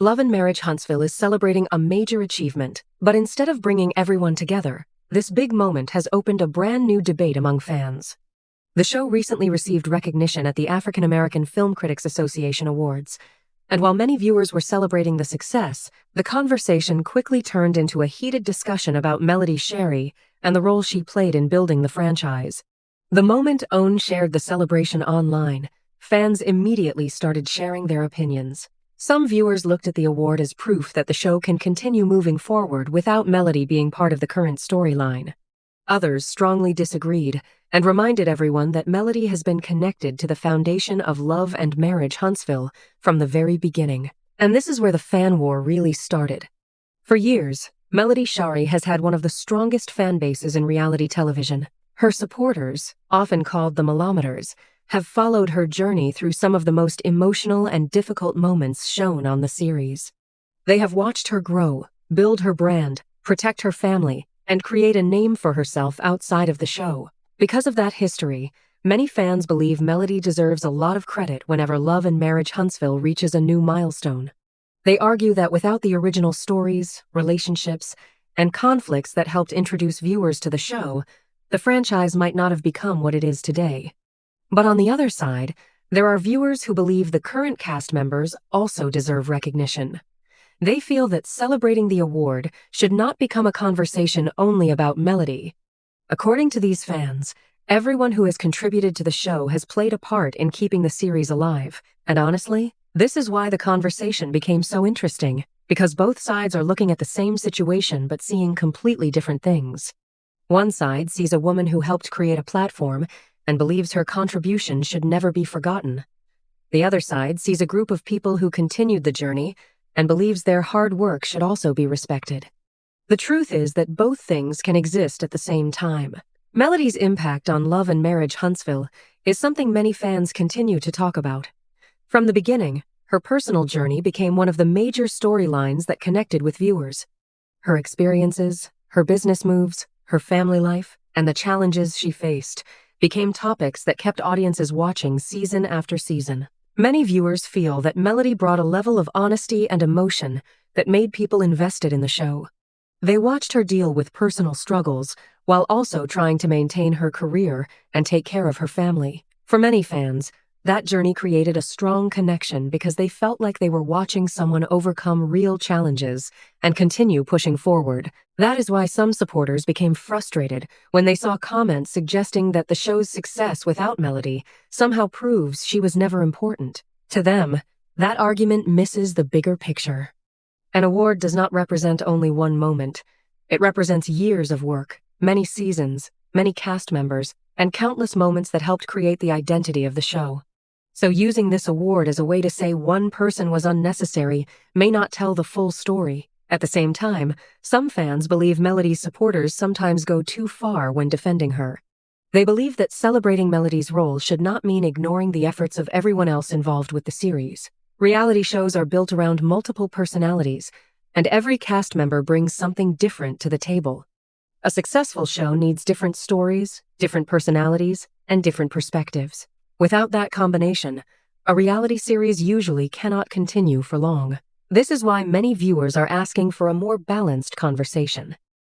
Love and Marriage Huntsville is celebrating a major achievement, but instead of bringing everyone together, this big moment has opened a brand new debate among fans. The show recently received recognition at the African American Film Critics Association Awards, and while many viewers were celebrating the success, the conversation quickly turned into a heated discussion about Melody Shari and the role she played in building the franchise. The moment OWN shared the celebration online, fans immediately started sharing their opinions. Some viewers looked at the award as proof that the show can continue moving forward without Melody being part of the current storyline. Others strongly disagreed and reminded everyone that Melody has been connected to the foundation of Love and Marriage Huntsville from the very beginning. And this is where the fan war really started. For years, Melody Shari has had one of the strongest fan bases in reality television. Her supporters, often called the Milometers, have followed her journey through some of the most emotional and difficult moments shown on the series. They have watched her grow, build her brand, protect her family, and create a name for herself outside of the show. Because of that history, many fans believe Melody deserves a lot of credit whenever Love and Marriage Huntsville reaches a new milestone. They argue that without the original stories, relationships, and conflicts that helped introduce viewers to the show, the franchise might not have become what it is today. But on the other side, there are viewers who believe the current cast members also deserve recognition. They feel that celebrating the award should not become a conversation only about Melody. According to these fans, everyone who has contributed to the show has played a part in keeping the series alive. And honestly, this is why the conversation became so interesting, because both sides are looking at the same situation but seeing completely different things. One side sees a woman who helped create a platform and believes her contribution should never be forgotten. The other side sees a group of people who continued the journey and believes their hard work should also be respected. The truth is that both things can exist at the same time. Melody's impact on Love and Marriage Huntsville is something many fans continue to talk about. From the beginning, her personal journey became one of the major storylines that connected with viewers. Her experiences, her business moves, her family life, and the challenges she faced became topics that kept audiences watching season after season. Many viewers feel that Melody brought a level of honesty and emotion that made people invested in the show. They watched her deal with personal struggles while also trying to maintain her career and take care of her family. For many fans, that journey created a strong connection because they felt like they were watching someone overcome real challenges and continue pushing forward. That is why some supporters became frustrated when they saw comments suggesting that the show's success without Melody somehow proves she was never important. To them, that argument misses the bigger picture. An award does not represent only one moment. It represents years of work, many seasons, many cast members, and countless moments that helped create the identity of the show. So using this award as a way to say one person was unnecessary may not tell the full story. At the same time, some fans believe Melody's supporters sometimes go too far when defending her. They believe that celebrating Melody's role should not mean ignoring the efforts of everyone else involved with the series. Reality shows are built around multiple personalities, and every cast member brings something different to the table. A successful show needs different stories, different personalities, and different perspectives. Without that combination, a reality series usually cannot continue for long. This is why many viewers are asking for a more balanced conversation.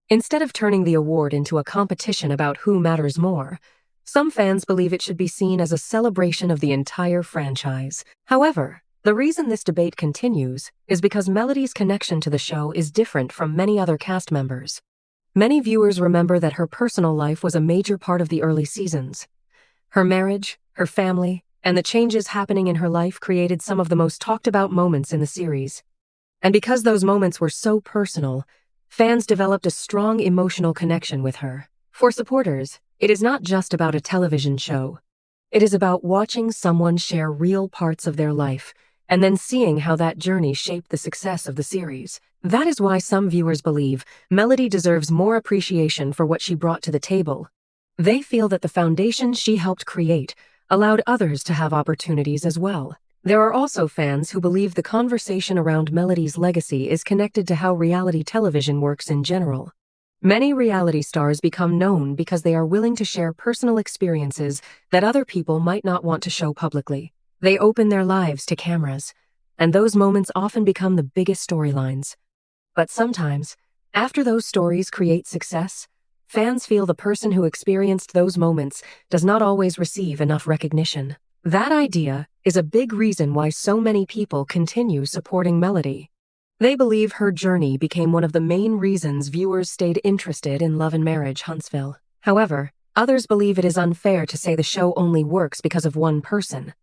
Instead of turning the award into a competition about who matters more, some fans believe it should be seen as a celebration of the entire franchise. However, the reason this debate continues is because Melody's connection to the show is different from many other cast members. Many viewers remember that her personal life was a major part of the early seasons. Her marriage, her family, and the changes happening in her life created some of the most talked about moments in the series. And because those moments were so personal, fans developed a strong emotional connection with her. For supporters, it is not just about a television show. It is about watching someone share real parts of their life and then seeing how that journey shaped the success of the series. That is why some viewers believe Melody deserves more appreciation for what she brought to the table. They feel that the foundation she helped create allowed others to have opportunities as well. There are also fans who believe the conversation around Melody's legacy is connected to how reality television works in general. Many reality stars become known because they are willing to share personal experiences that other people might not want to show publicly. They open their lives to cameras, and those moments often become the biggest storylines. But sometimes, after those stories create success, fans feel the person who experienced those moments does not always receive enough recognition. That idea is a big reason why so many people continue supporting Melody. They believe her journey became one of the main reasons viewers stayed interested in Love and Marriage Huntsville. However, others believe it is unfair to say the show only works because of one person.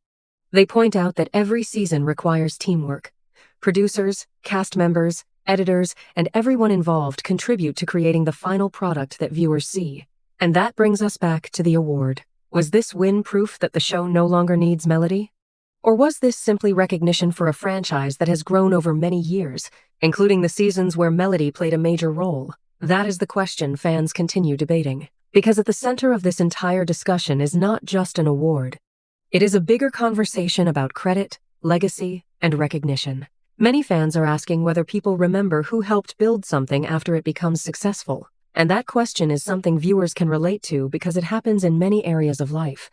They point out that every season requires teamwork. Producers, cast members, editors, and everyone involved contribute to creating the final product that viewers see. And that brings us back to the award. Was this win proof that the show no longer needs Melody? Or was this simply recognition for a franchise that has grown over many years, including the seasons where Melody played a major role? That is the question fans continue debating. Because at the center of this entire discussion is not just an award. It is a bigger conversation about credit, legacy, and recognition. Many fans are asking whether people remember who helped build something after it becomes successful. And that question is something viewers can relate to because it happens in many areas of life.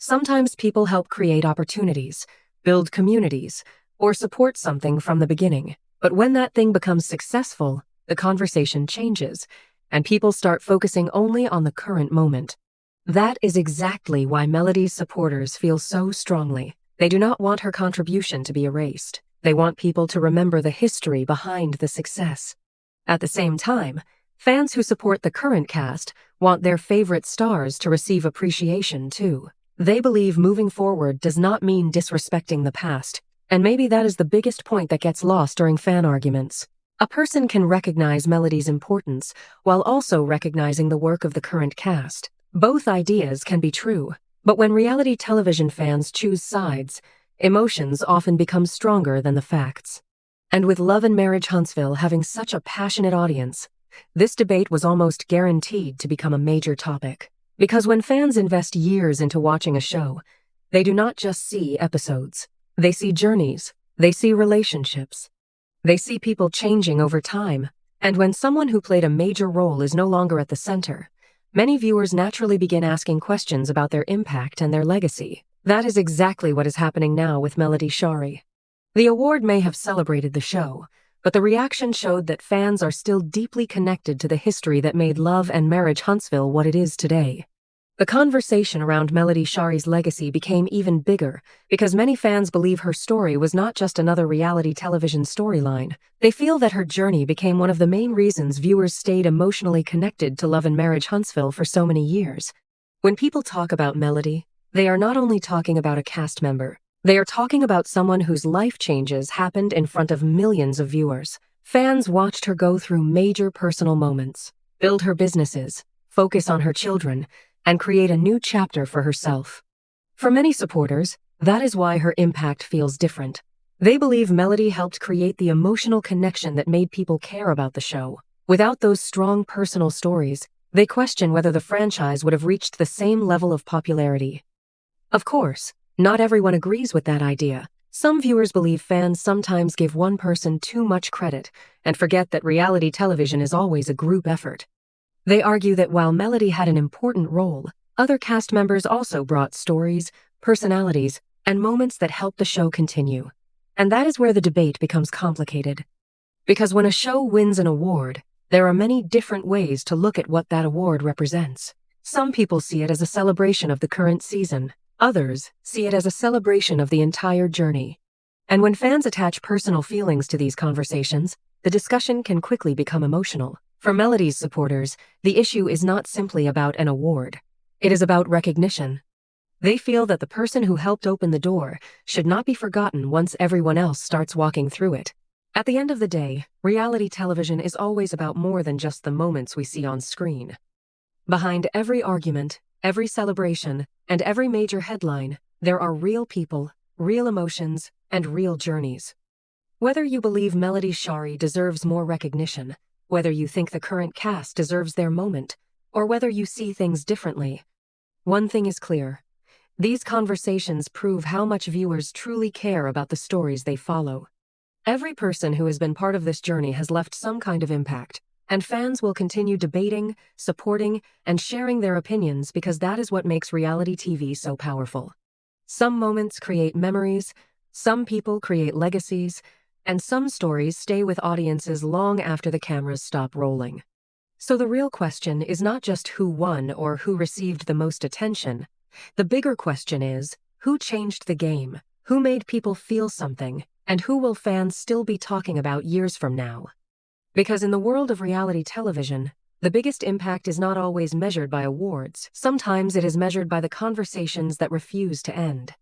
Sometimes people help create opportunities, build communities, or support something from the beginning. But when that thing becomes successful, the conversation changes, and people start focusing only on the current moment. That is exactly why Melody's supporters feel so strongly. They do not want her contribution to be erased. They want people to remember the history behind the success. At the same time, fans who support the current cast want their favorite stars to receive appreciation too. They believe moving forward does not mean disrespecting the past, and maybe that is the biggest point that gets lost during fan arguments. A person can recognize Melody's importance while also recognizing the work of the current cast. Both ideas can be true, but when reality television fans choose sides, emotions often become stronger than the facts. And with Love and Marriage Huntsville having such a passionate audience, this debate was almost guaranteed to become a major topic. Because when fans invest years into watching a show, they do not just see episodes. They see journeys. They see relationships. They see people changing over time. And when someone who played a major role is no longer at the center, many viewers naturally begin asking questions about their impact and their legacy. That is exactly what is happening now with Melody Shari. The award may have celebrated the show, but the reaction showed that fans are still deeply connected to the history that made Love and Marriage Huntsville what it is today. The conversation around Melody Shari's legacy became even bigger because many fans believe her story was not just another reality television storyline. They feel that her journey became one of the main reasons viewers stayed emotionally connected to Love and Marriage Huntsville for so many years. When people talk about Melody, they are not only talking about a cast member. They are talking about someone whose life changes happened in front of millions of viewers. Fans watched her go through major personal moments, build her businesses, focus on her children, and create a new chapter for herself. For many supporters, that is why her impact feels different. They believe Melody helped create the emotional connection that made people care about the show. Without those strong personal stories, they question whether the franchise would have reached the same level of popularity. Of course, not everyone agrees with that idea. Some viewers believe fans sometimes give one person too much credit and forget that reality television is always a group effort. They argue that while Melody had an important role, other cast members also brought stories, personalities, and moments that helped the show continue. And that is where the debate becomes complicated. Because when a show wins an award, there are many different ways to look at what that award represents. Some people see it as a celebration of the current season. Others see it as a celebration of the entire journey. And when fans attach personal feelings to these conversations, the discussion can quickly become emotional. For Melody's supporters, the issue is not simply about an award. It is about recognition. They feel that the person who helped open the door should not be forgotten once everyone else starts walking through it. At the end of the day, reality television is always about more than just the moments we see on screen. Behind every argument, every celebration, and every major headline, there are real people, real emotions, and real journeys. Whether you believe Melody Shari deserves more recognition, whether you think the current cast deserves their moment, or whether you see things differently, one thing is clear. These conversations prove how much viewers truly care about the stories they follow. Every person who has been part of this journey has left some kind of impact, and fans will continue debating, supporting, and sharing their opinions because that is what makes reality TV so powerful. Some moments create memories, Some people create legacies, and some stories stay with audiences long after the cameras stop rolling. So the real question is not just who won or who received the most attention. The bigger question is, who changed the game, who made people feel something, and who will fans still be talking about years from now? Because in the world of reality television, the biggest impact is not always measured by awards. Sometimes it is measured by the conversations that refuse to end.